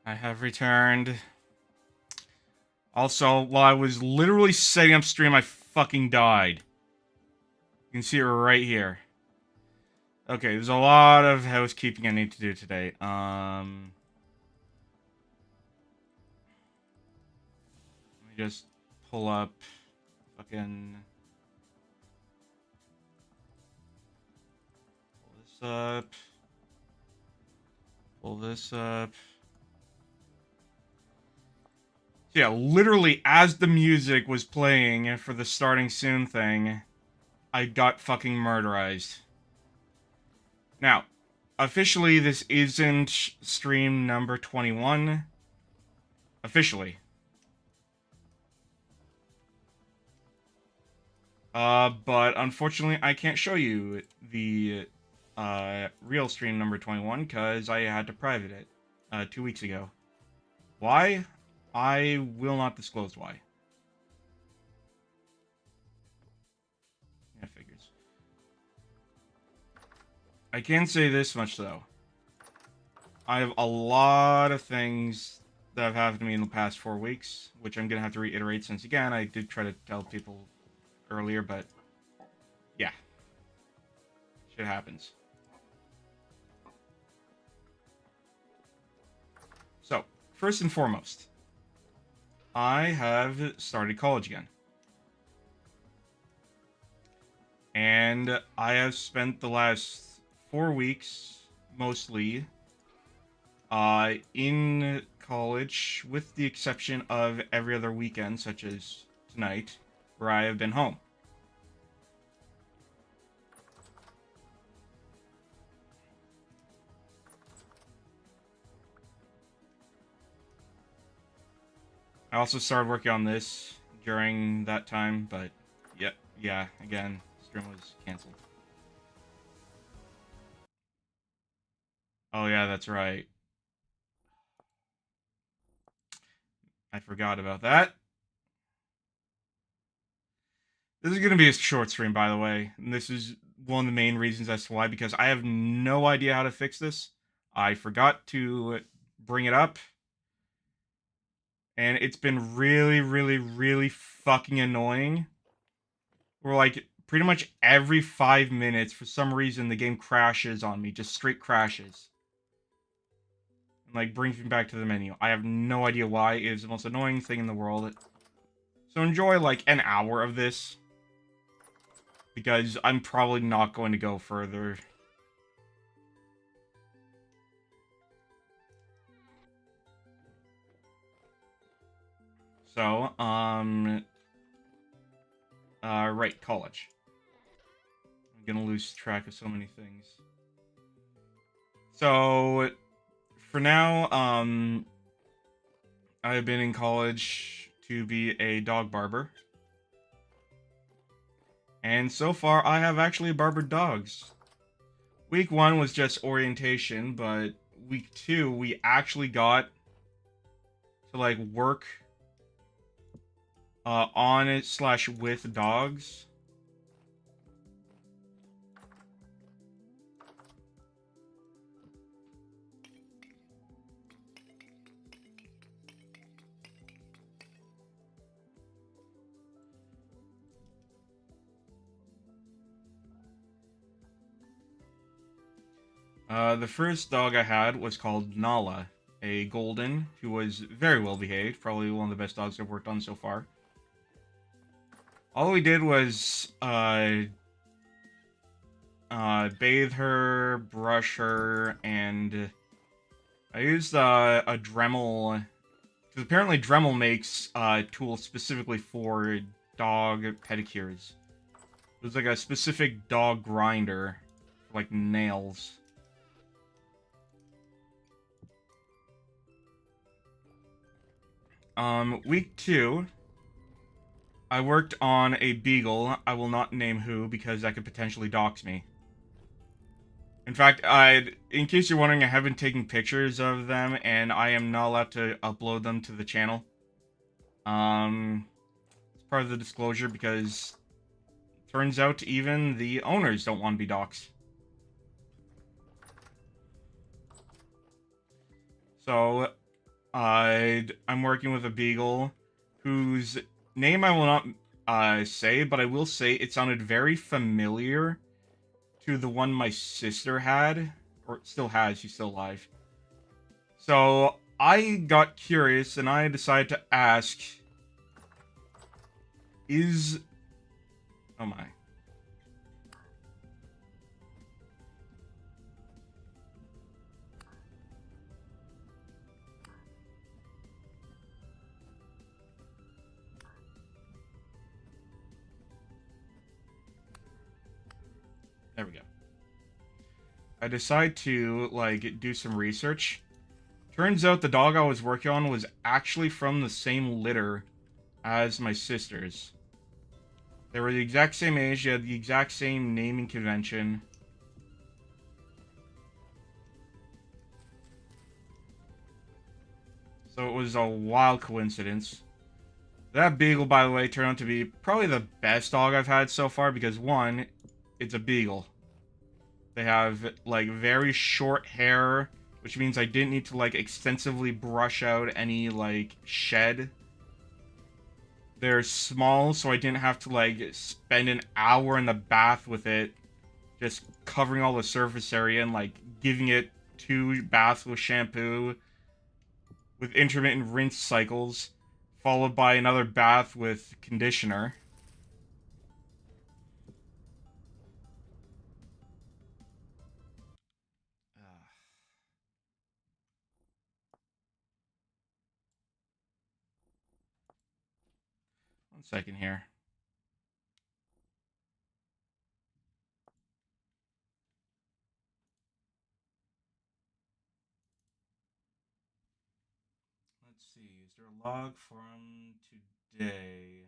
I have returned. Also, while I was literally setting up stream, I fucking died. You can see it right here. Okay, there's a lot of housekeeping I need to do today. Let me just pull up fucking... Pull this up. Pull this up. So yeah, literally as the music was playing for the starting soon thing, I got fucking murderized. Now, officially this isn't stream number 21. Officially. But unfortunately I can't show you the real stream number 21 because I had to private it 2 weeks ago. Why? I will not disclose why. Yeah, figures. I can say this much though. I have a lot of things that have happened to me in the past 4 weeks, which I'm gonna have to reiterate since again I did try to tell people earlier, but yeah. Shit happens. So, first and foremost, I have started college again. And I have spent the last 4 weeks, mostly, in college, with the exception of every other weekend, such as tonight, where I have been home. I also started working on this during that time, but yeah, again, stream was canceled. Oh yeah, that's right. I forgot about that. This is going to be a short stream, by the way. And this is one of the main reasons as to why, because I have no idea how to fix this. I forgot to bring it up. And it's been really, really, really fucking annoying. Where, like, pretty much every 5 minutes, for some reason, the game crashes on me. Just straight crashes. And, like, brings me back to the menu. I have no idea why. It is the most annoying thing in the world. So enjoy, like, an hour of this. Because I'm probably not going to go further. So, right, college. I'm gonna lose track of so many things. So, for now, I've been in college to be a dog barber. And so far, I have actually barbered dogs. Week 1 was just orientation, but week 2, we actually got to, like, work on it / with dogs. The first dog I had was called Nala, a golden who was very well behaved, probably one of the best dogs I've worked on so far. All we did was bathe her, brush her, and I used a Dremel, because apparently Dremel makes tools specifically for dog pedicures. It was like a specific dog grinder, like nails. Week 2, I worked on a beagle. I will not name who, because that could potentially dox me. In fact, in case you're wondering, I have been taking pictures of them, and I am not allowed to upload them to the channel. It's part of the disclosure, because turns out even the owners don't want to be doxxed. So, I'm working with a beagle whose name I will not say, but I will say it sounded very familiar to the one my sister had, or still has. She's still alive. So I got curious and I decided to ask, is... Oh my. There we go. I decided to, like, do some research. Turns out the dog I was working on was actually from the same litter as my sister's. They were the exact same age, they had the exact same naming convention. So it was a wild coincidence. That beagle, by the way, turned out to be probably the best dog I've had so far because, one, it's a beagle. They have, like, very short hair, which means I didn't need to, like, extensively brush out any, like, shed. They're small, so I didn't have to, like, spend an hour in the bath with it, just covering all the surface area and, like, giving it 2 baths with shampoo with intermittent rinse cycles, followed by another bath with conditioner. One second here. Let's see, is there a log from today?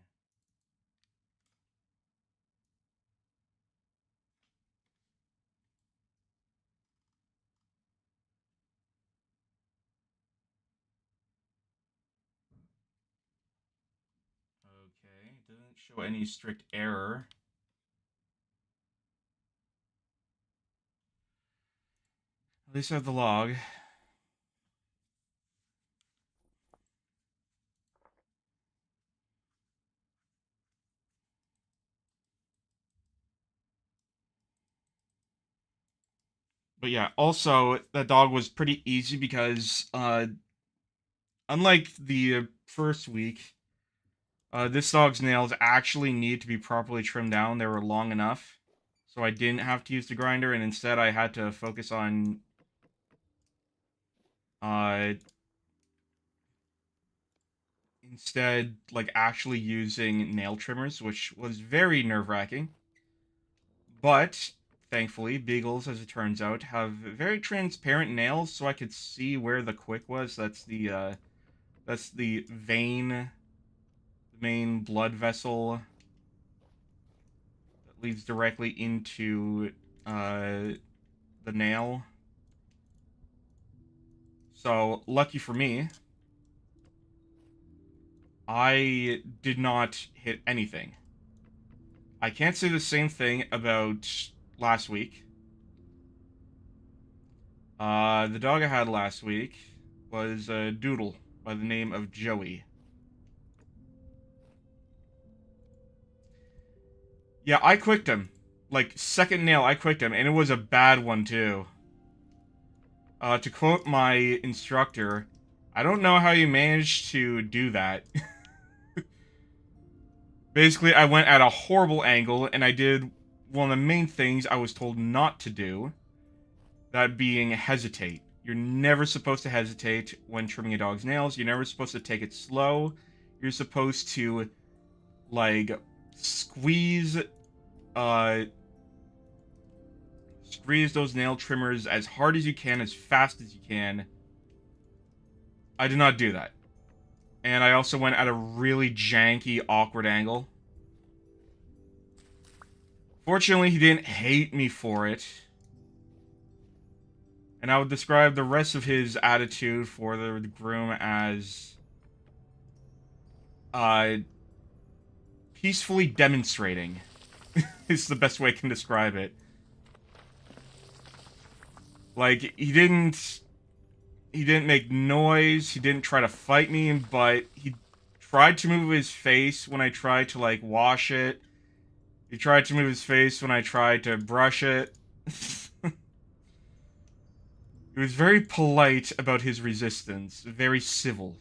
Okay, it doesn't show any strict error. At least I have the log. But yeah, also, that dog was pretty easy because, unlike the first week, this dog's nails actually need to be properly trimmed down. They were long enough. So I didn't have to use the grinder, and instead I had to focus on, uh, like, actually using nail trimmers, which was very nerve-wracking. But, thankfully, beagles, as it turns out, have very transparent nails, so I could see where the quick was. That's the vein, the main blood vessel that leads directly into, the nail. So, lucky for me, I did not hit anything. I can't say the same thing about last week. The dog I had last week was a doodle by the name of Joey. Yeah, I quicked him. Like, second nail, I quicked him, and it was a bad one, too. To quote my instructor, I don't know how you managed to do that. Basically, I went at a horrible angle, and I did one of the main things I was told not to do. That being hesitate. You're never supposed to hesitate when trimming a dog's nails. You're never supposed to take it slow. You're supposed to, like, squeeze, uh, squeeze those nail trimmers as hard as you can, as fast as you can. I did not do that. And I also went at a really janky, awkward angle. Fortunately, he didn't hate me for it. And I would describe the rest of his attitude for the groom as peacefully demonstrating is the best way I can describe it. Like, he didn't He didn't make noise. He didn't try to fight me, but he tried to move his face when I tried to, like, wash it. He tried to move his face when I tried to brush it. He was very polite about his resistance. Very civil.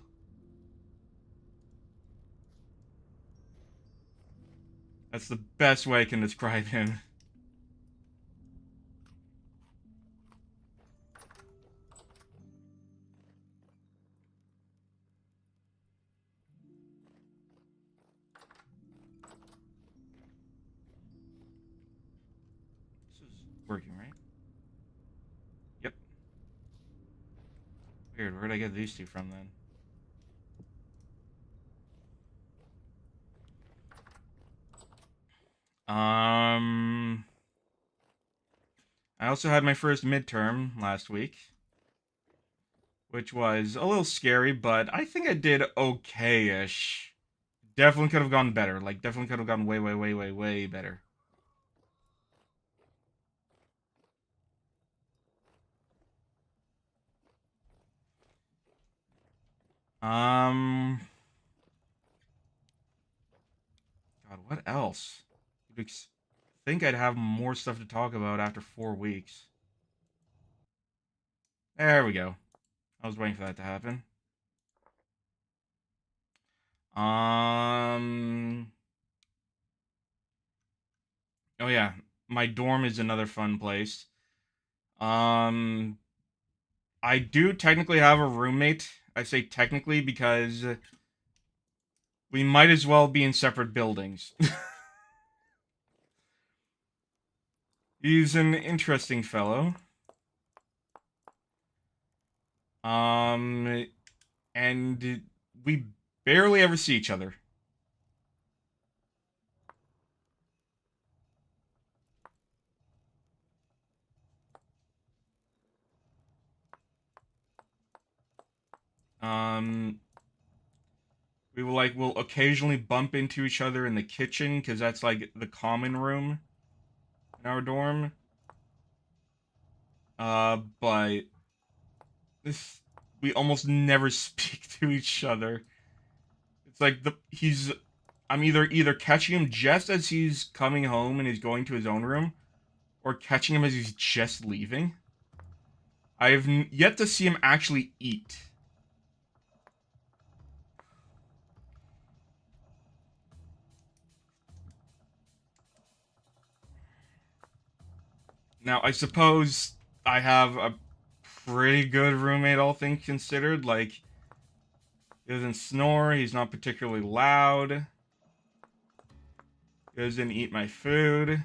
That's the best way I can describe him. This is working, right? Yep. Weird. Where'd I get these two from then? I also had my first midterm last week, which was a little scary, but I think I did okay-ish. Definitely could have gone better. Like, definitely could have gone way, way, way, way, way better. Um, God, what else? You'd think I'd have more stuff to talk about after 4 weeks. There we go. I was waiting for that to happen. Um, oh yeah, my dorm is another fun place. Um, I do technically have a roommate. I say technically because we might as well be in separate buildings. He's an interesting fellow. Um, and we barely ever see each other. Um, we'll occasionally bump into each other in the kitchen because that's like the common room in our dorm. But this we almost never speak to each other. It's like I'm either catching him just as he's coming home and he's going to his own room, or catching him as he's just leaving. I have yet to see him actually eat. Now, I suppose I have a pretty good roommate, all things considered. Like, he doesn't snore, he's not particularly loud, he doesn't eat my food.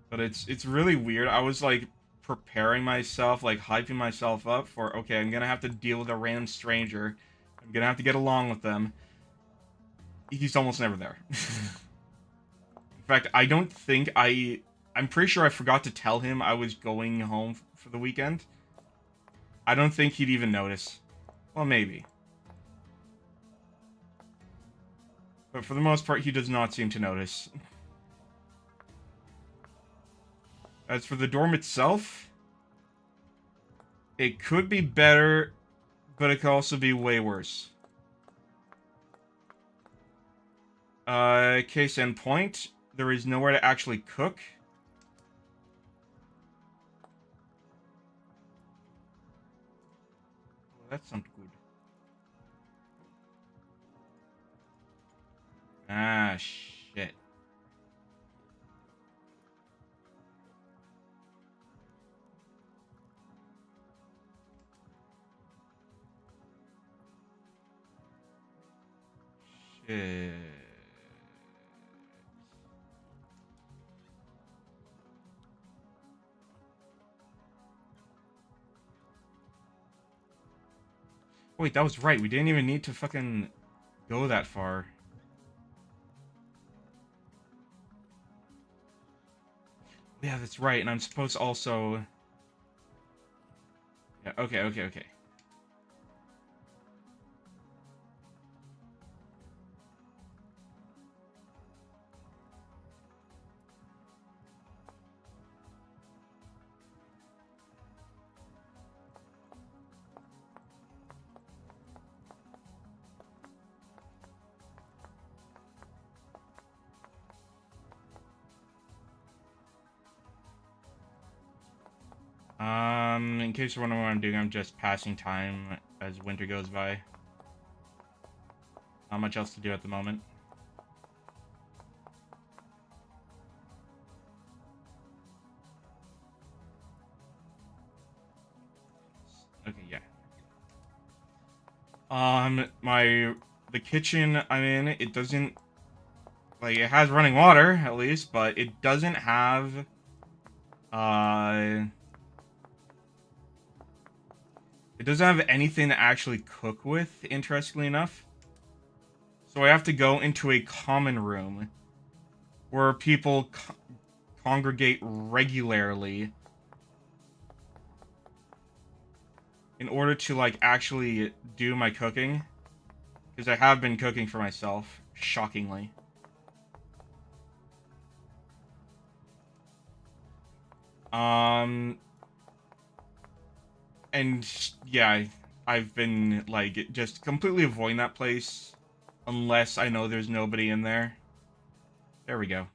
But it's really weird. I was like preparing myself, like hyping myself up for, okay, I'm gonna have to deal with a random stranger. I'm gonna have to get along with them. He's almost never there. In fact, I don't think I'm pretty sure I forgot to tell him I was going home for the weekend. I don't think he'd even notice. Well, maybe. But for the most part, he does not seem to notice. As for the dorm itself, it could be better, but it could also be way worse. Case in point, there is nowhere to actually cook. Well, that sounds good. Ah, shit. Shit. Wait, that was right. We didn't even need to fucking go that far. Yeah, that's right. And I'm supposed to also... Yeah, okay. In case you're wondering what I'm doing, I'm just passing time as winter goes by. Not much else to do at the moment. Okay, yeah. The kitchen I'm in, it doesn't, like, it has running water, at least, but it doesn't have, it doesn't have anything to actually cook with, interestingly enough. So I have to go into a common room where people congregate regularly in order to, like, actually do my cooking. Because I have been cooking for myself, shockingly. Um, and yeah, I've been, like, just completely avoiding that place unless I know there's nobody in there. There we go.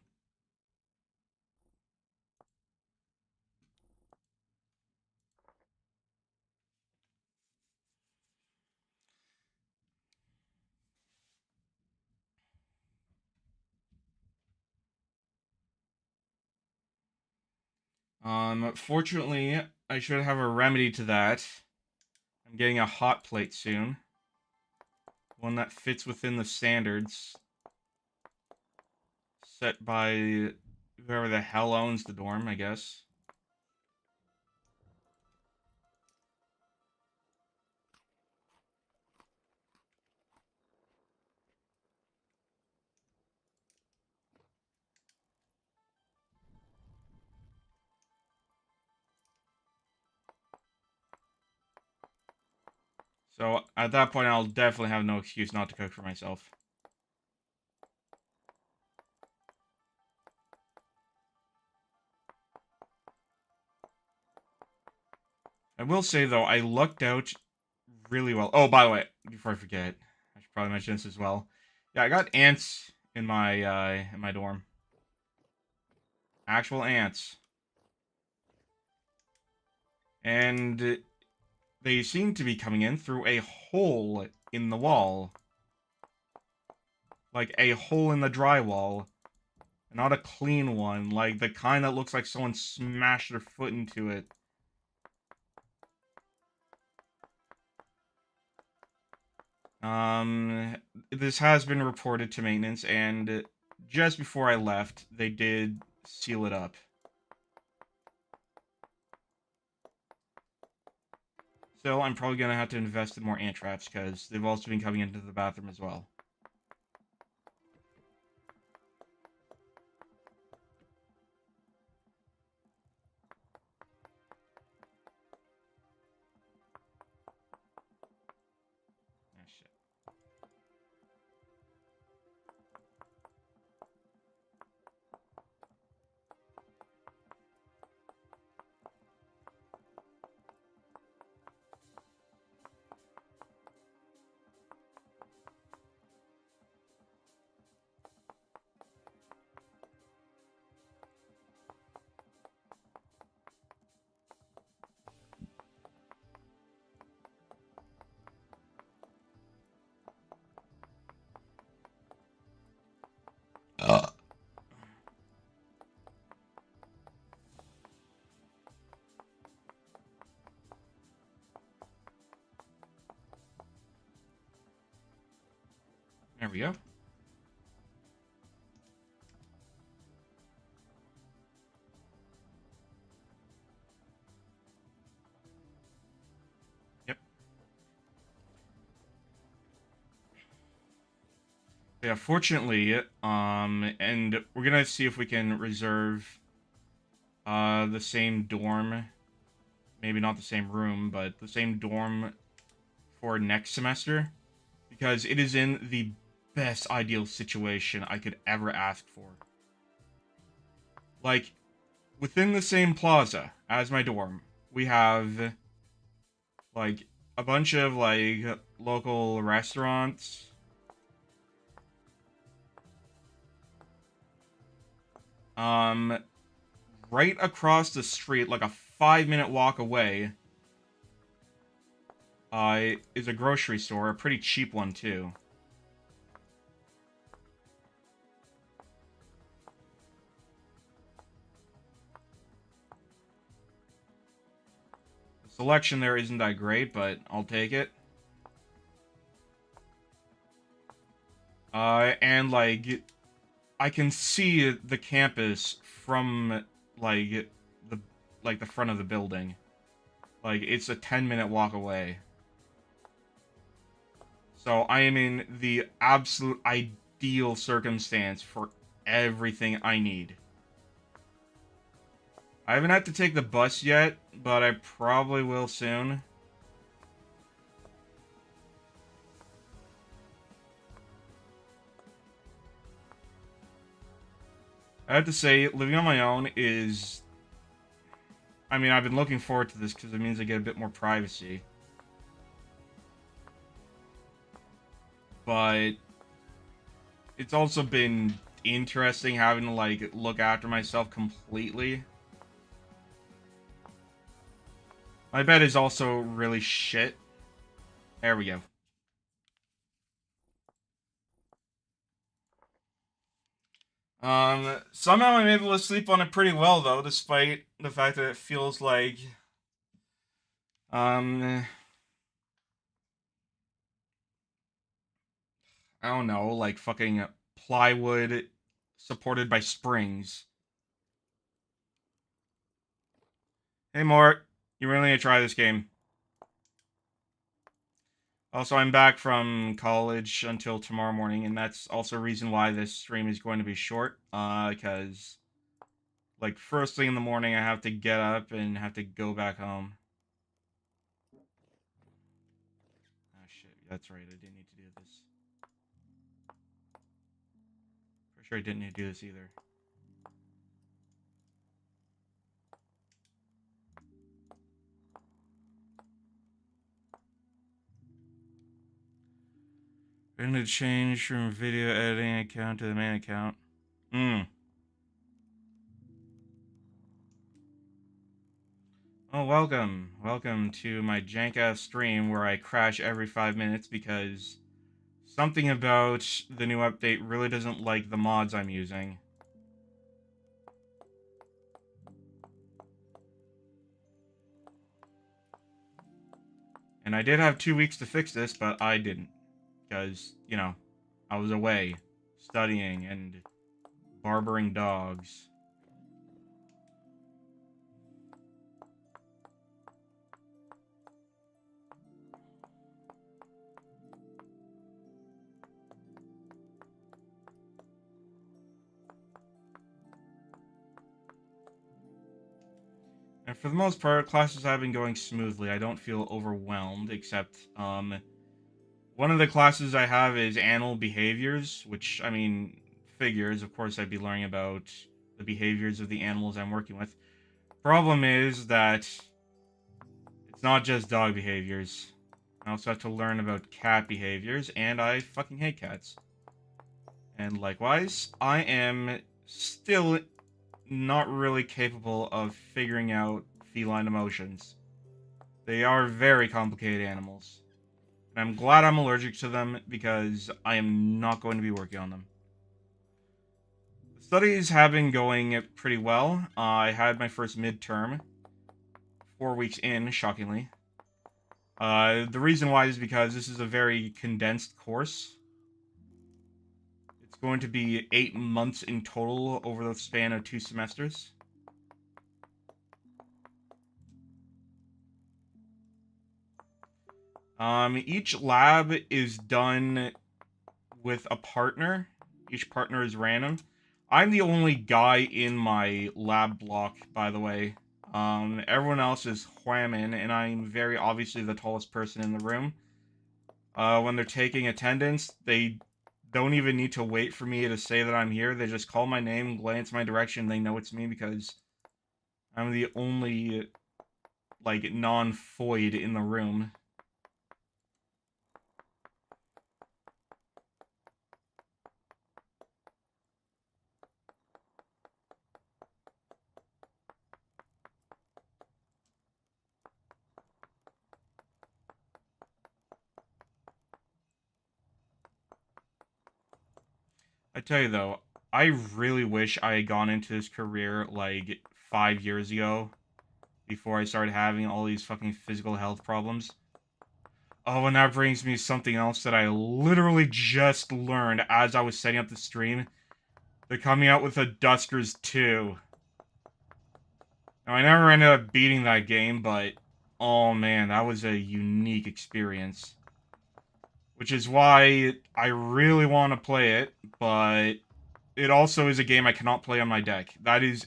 Fortunately, I should have a remedy to that. I'm getting a hot plate soon. One that fits within the standards set by whoever the hell owns the dorm, I guess. So at that point, I'll definitely have no excuse not to cook for myself. I will say, though, I lucked out really well. Oh, by the way, before I forget, I should probably mention this as well. Yeah, I got ants in my dorm. Actual ants. And they seem to be coming in through a hole in the wall. Like a hole in the drywall. Not a clean one, like the kind that looks like someone smashed their foot into it. This has been reported to maintenance, and just before I left, they did seal it up. So I'm probably gonna have to invest in more ant traps, because they've also been coming into the bathroom as well. Oh, shit. There we go. Yep. Yeah, fortunately, and we're gonna see if we can reserve the same dorm, maybe not the same room, but the same dorm for next semester, because it is in the best ideal situation I could ever ask for. Like, within the same plaza as my dorm, we have, like, a bunch of, like, local restaurants. Um, right across the street, like a 5-minute walk away is a grocery store, a pretty cheap one too. The selection there isn't that great, but I'll take it. And like, I can see the campus from like the the front of the building. Like, it's a 10-minute walk away. So I am in the absolute ideal circumstance for everything I need. I haven't had to take the bus yet, but I probably will soon. I have to say, living on my own is... I mean, I've been looking forward to this because it means I get a bit more privacy. But it's also been interesting having to, like, look after myself completely. My bed is also really shit. There we go. Somehow I'm able to sleep on it pretty well, though, despite the fact that it feels like, I don't know, like fucking plywood supported by springs. Hey, Mort, you really need to try this game. Also, I'm back from college until tomorrow morning, and that's also a reason why this stream is going to be short, because, like, first thing in the morning, I have to get up and have to go back home. Oh, shit, that's right, I didn't need to do this. For sure I didn't need to do this either. We're going to change from video editing account to the main account. Oh, welcome. Welcome to my jank-ass stream where I crash every 5 minutes because something about the new update really doesn't like the mods I'm using. And I did have 2 weeks to fix this, but I didn't. Because, you know, I was away, studying and barbering dogs. And for the most part, classes have been going smoothly. I don't feel overwhelmed, except, one of the classes I have is animal behaviors, which, I mean, figures. Of course, I'd be learning about the behaviors of the animals I'm working with. Problem is that it's not just dog behaviors. I also have to learn about cat behaviors, and I fucking hate cats. And likewise, I am still not really capable of figuring out feline emotions. They are very complicated animals. And I'm glad I'm allergic to them because I am not going to be working on them. The studies have been going pretty well. I had my first midterm 4 weeks in, shockingly. The reason why is because this is a very condensed course. It's going to be 8 months in total over the span of 2 semesters. Each lab is done with a partner. Each partner is random. I'm the only guy in my lab block, by the way. Everyone else is whamming, and I'm very obviously the tallest person in the room. When they're taking attendance, they don't even need to wait for me to say that I'm here. They just call my name, glance my direction, they know it's me because I'm the only, like, non-foid in the room. I tell you though, I really wish I had gone into this career like 5 years ago before I started having all these fucking physical health problems. Oh, and that brings me something else that I literally just learned as I was setting up the stream. They're coming out with a Duskers 2. Now, I never ended up beating that game, but oh man, that was a unique experience. Which is why I really want to play it, but it also is a game I cannot play on my deck. That is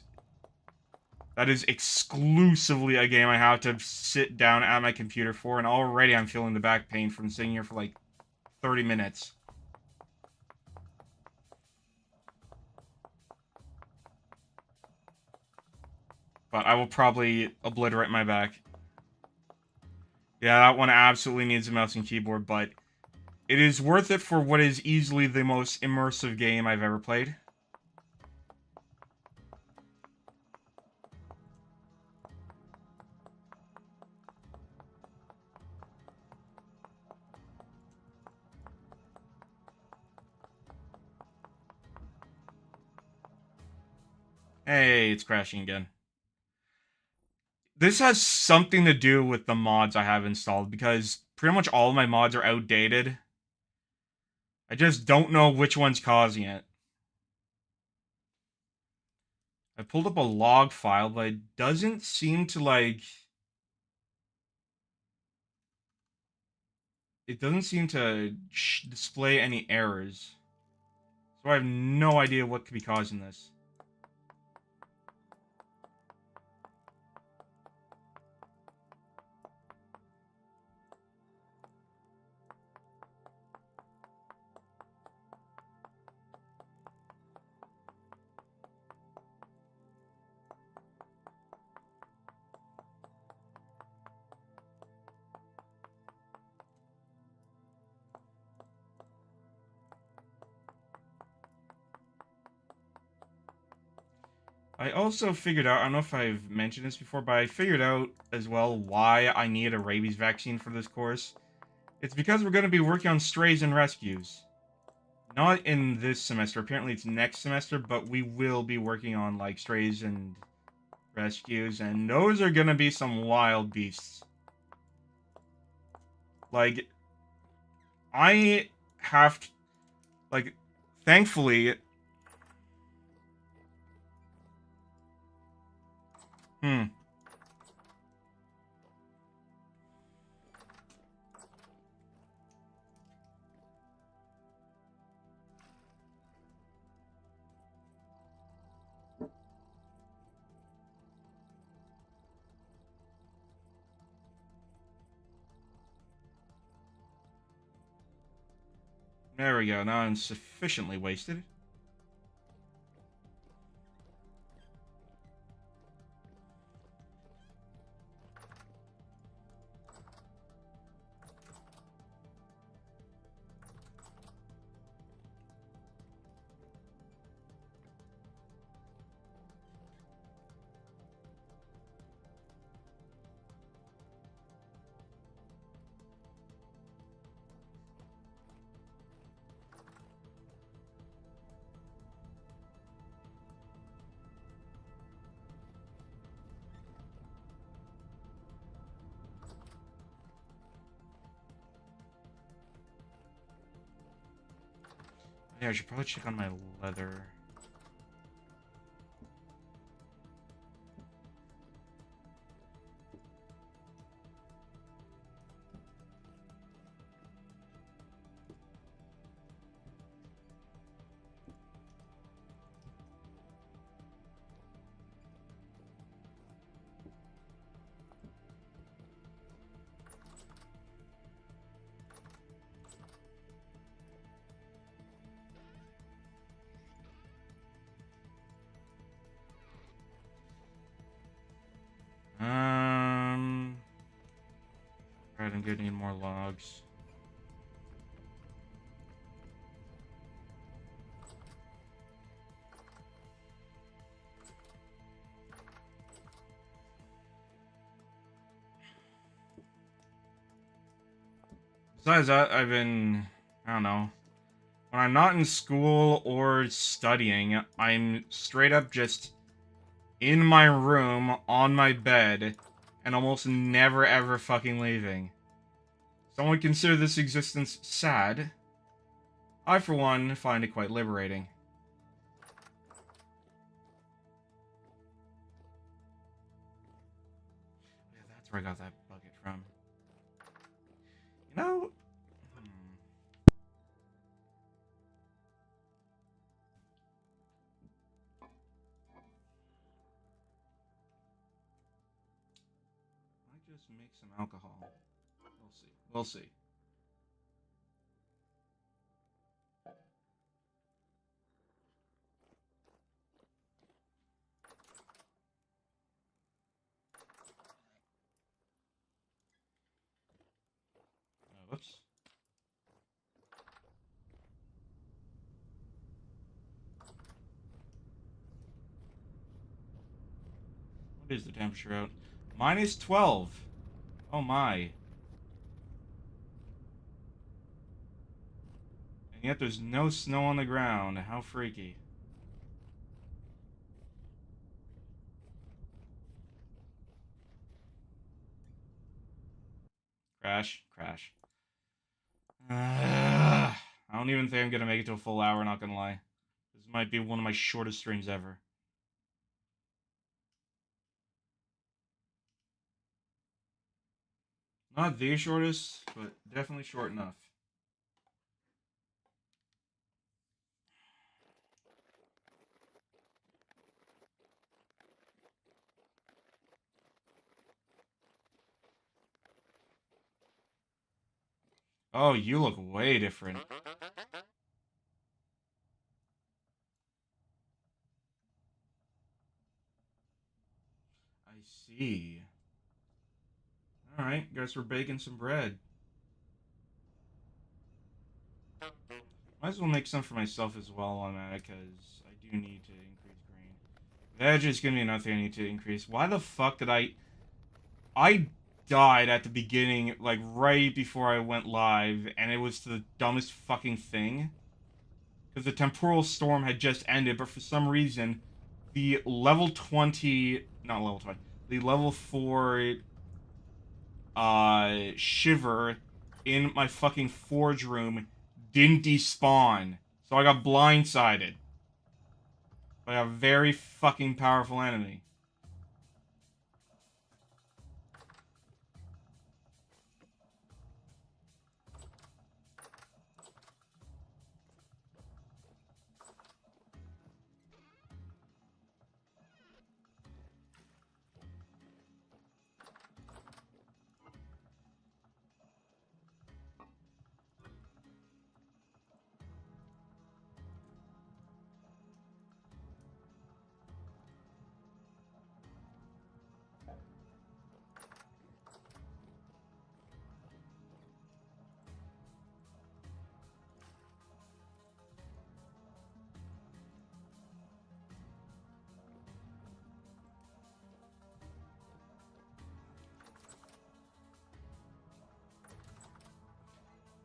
exclusively a game I have to sit down at my computer for, and already I'm feeling the back pain from sitting here for like 30 minutes. But I will probably obliterate my back. Yeah, that one absolutely needs a mouse and keyboard, but it is worth it for what is easily the most immersive game I've ever played. Hey, it's crashing again. This has something to do with the mods I have installed, because pretty much all of my mods are outdated. I just don't know which one's causing it. I pulled up a log file, but it doesn't seem to, like... It doesn't seem to display any errors. So I have no idea what could be causing this. I also figured out, I don't know if I've mentioned this before, but I figured out as well why I need a rabies vaccine for this course. It's because we're going to be working on strays and rescues. Not in this semester, apparently it's next semester, but we will be working on, like, strays and rescues, and those are going to be some wild beasts. Like, I have to, like, thankfully... Hmm. There we go, now I'm sufficiently wasted. Yeah, I should probably check on my leather. Alright, I'm gonna need more logs. Besides that, I don't know. When I'm not in school or studying, I'm straight up just in my room, on my bed, and almost never ever fucking leaving. Some would consider this existence sad. I, for one, find it quite liberating. Yeah, that's where I got that bucket from. You know... I just make some alcohol. We'll see. We'll see. Whoops. What is the temperature out? Minus 12. Oh my. And yet there's no snow on the ground. How freaky. Crash. Crash. I don't even think I'm gonna make it to a full hour, not gonna lie. This might be one of my shortest streams ever. Not the shortest, but definitely short enough. Oh, you look way different. I see. Alright, guess we're baking some bread. Might as well make some for myself as well on that, because I do need to increase grain. Veg is gonna be another thing I need to increase. Why the fuck did I died at the beginning, like, right before I went live, and it was the dumbest fucking thing. Because the temporal storm had just ended, but for some reason, the level 20... Not level 20. The level 4... Shiver in my fucking forge room didn't despawn. So I got blindsided by a very fucking powerful enemy.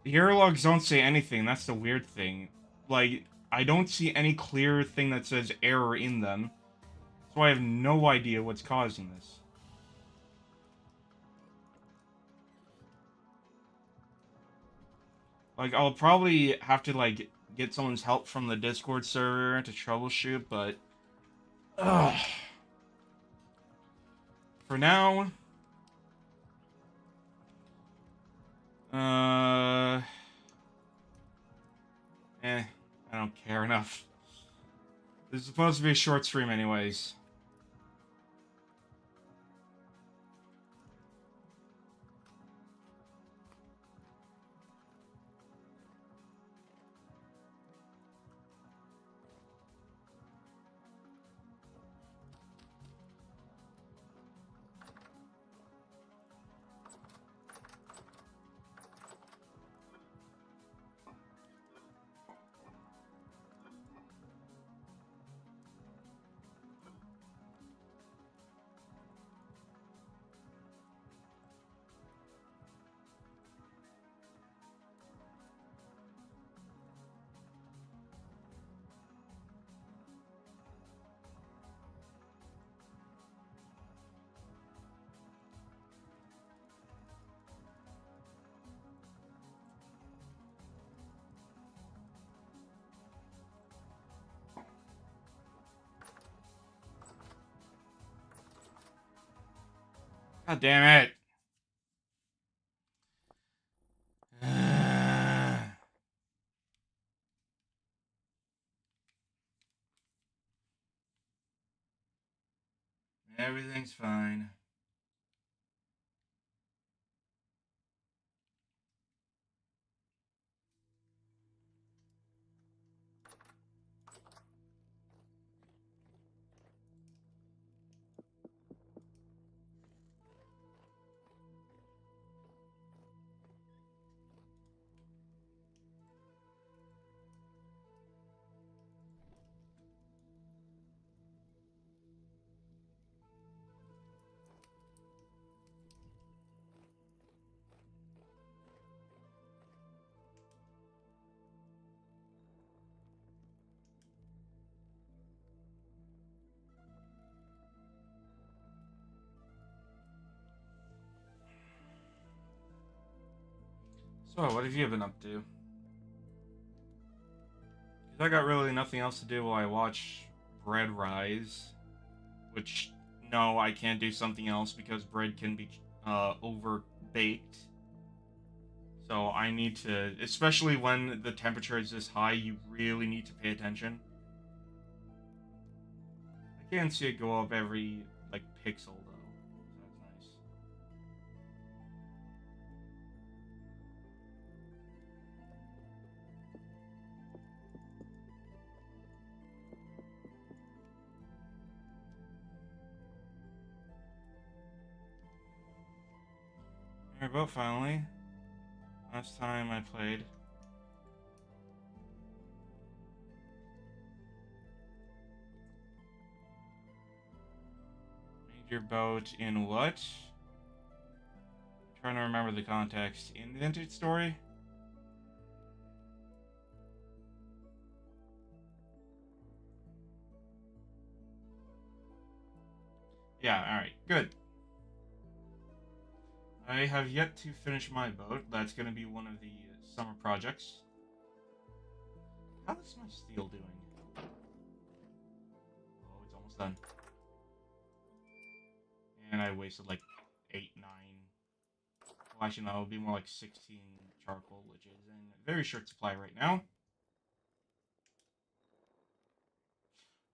The hero logs don't say anything, that's the weird thing. Like, I don't see any clear thing that says error in them. So I have no idea what's causing this. Like, I'll probably have to, like, get someone's help from the Discord server to troubleshoot, but... Ugh. For now... I don't care enough. This is supposed to be a short stream anyways. God damn it. Everything's fine. So, what have you been up to? Because I got really nothing else to do while I watch bread rise. Which, no, I can't do something else because bread can be over baked. So I need to, especially when the temperature is this high, you really need to pay attention. I can't see it go up every, like, pixel, though. So that's nice. Airboat, finally. Last time I played. Made your boat in what? I'm trying to remember the context. In the vintage story? Yeah, alright, good. I have yet to finish my boat. That's going to be one of the summer projects. How is my steel doing? Oh, it's almost done. And I wasted like 8, 9. Well, actually, no, it would be more like 16 charcoal, which is in very short supply right now.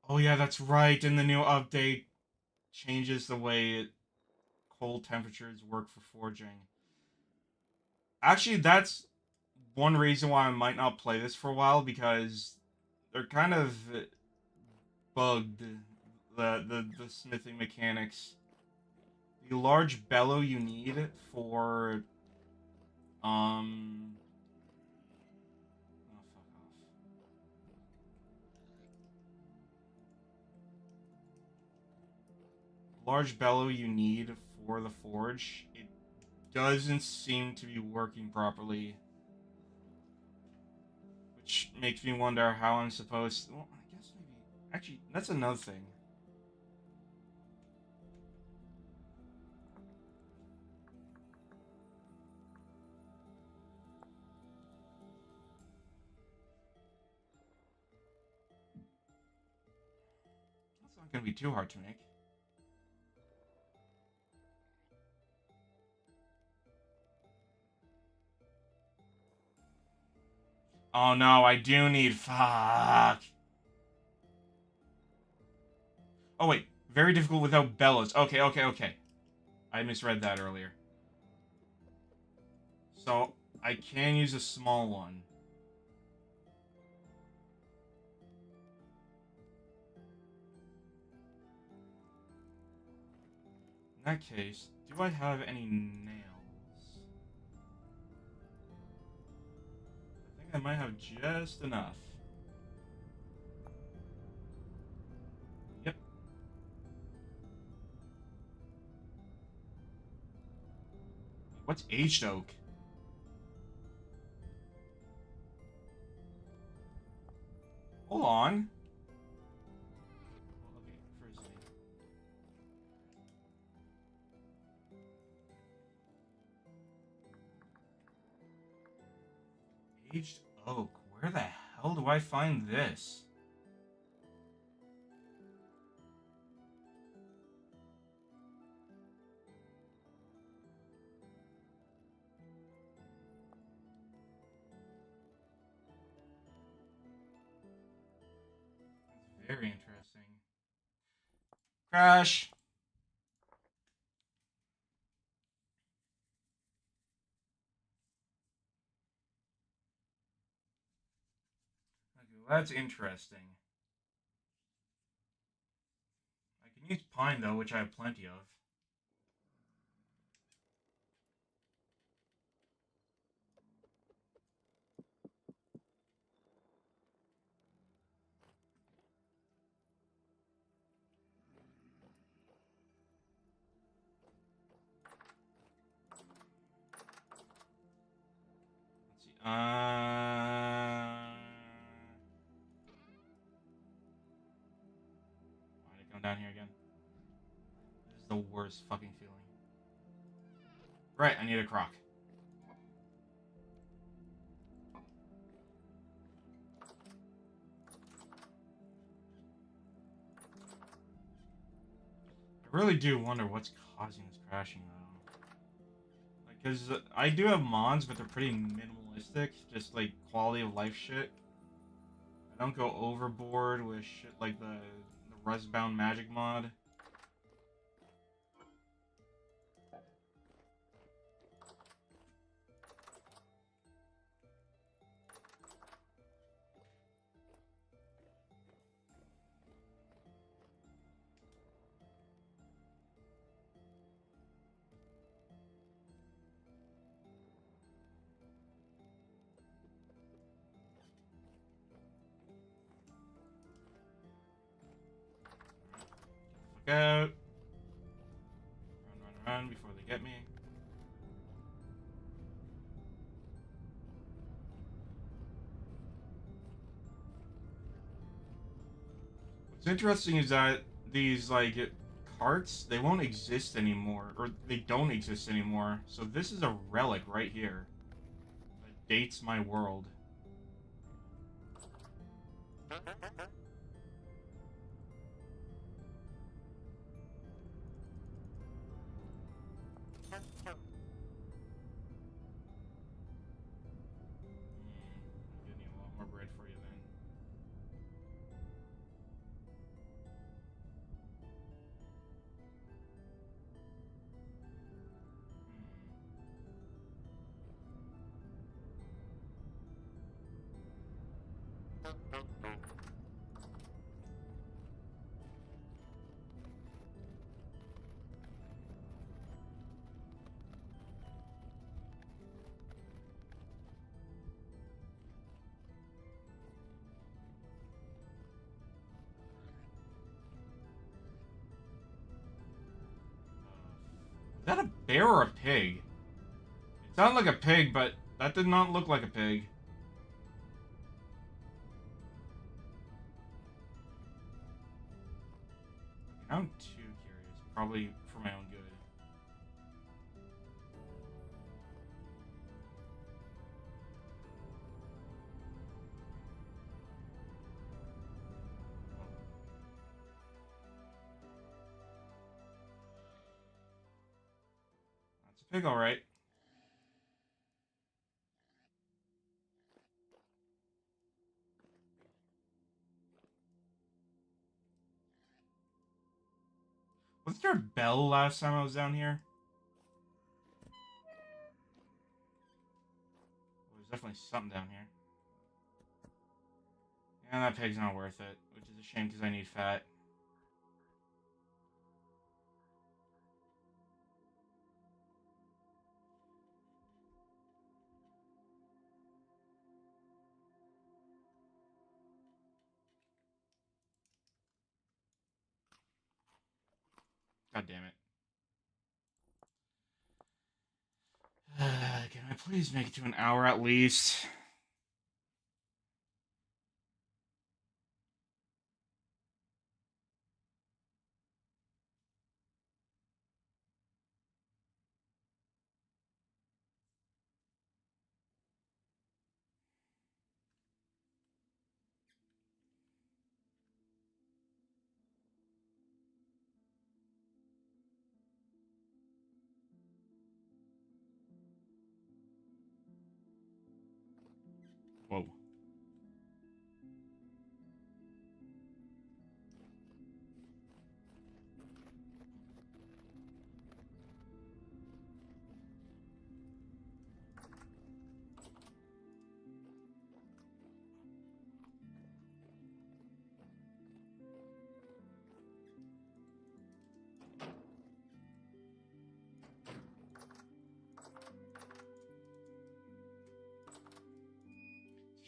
Oh, yeah, that's right. In the new update, changes the way cold temperatures work for forging. Actually, that's one reason why I might not play this for a while, because they're kind of bugged, the smithing mechanics. The large bellow you need for um oh, fuck off. Large bellow you need for the forge, it doesn't seem to be working properly, which makes me wonder how I'm supposed to, well, I guess maybe actually that's another thing. That's not going to be too hard to make. Oh no, I do need, fuck. Oh wait, very difficult without bellows. Okay, okay, okay. I misread that earlier. So I can use a small one. In that case, do I have any nails? I think I might have just enough. Yep. What's aged oak? Hold on. Well, okay, firstly. Aged oak. Where the hell do I find this? Very interesting. Crash. Okay, well, that's interesting. I can use pine though, which I have plenty of. Let's see. Why'd it come down here again? This is the worst fucking feeling. Right, I need a croc. I really do wonder what's causing this crashing though. Because I do have mods, but they're pretty minimalistic, just like quality of life shit. I don't go overboard with shit like the Rustbound Magic mod. Get the fuck out. Run before they get me. What's interesting is that these, like, carts, they won't exist anymore. Or they don't exist anymore. So this is a relic right here. That dates my world. I'm gonna need a lot more bread for you then. Is that a bear or a pig? It sounded like a pig, but that did not look like a pig. I'm too curious. Probably for my own good. That's a pig, alright. Was there a bell last time I was down here? Well, there's definitely something down here. Yeah, that pig's not worth it, which is a shame because I need fat. God damn it. Can I please make it to an hour at least?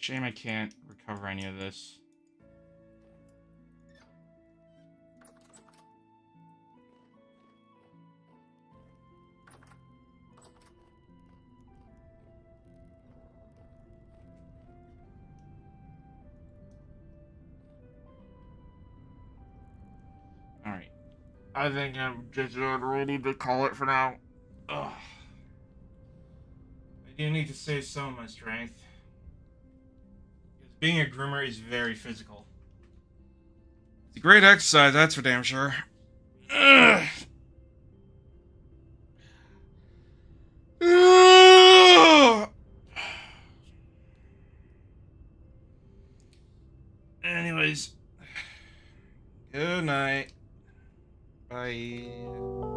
Shame I can't recover any of this. Alright. I think I'm just ready to call it for now. Ugh. I do need to save some of my strength. Because being a groomer is very physical. It's a great exercise, that's for damn sure. Ugh. Anyways, good night. Bye.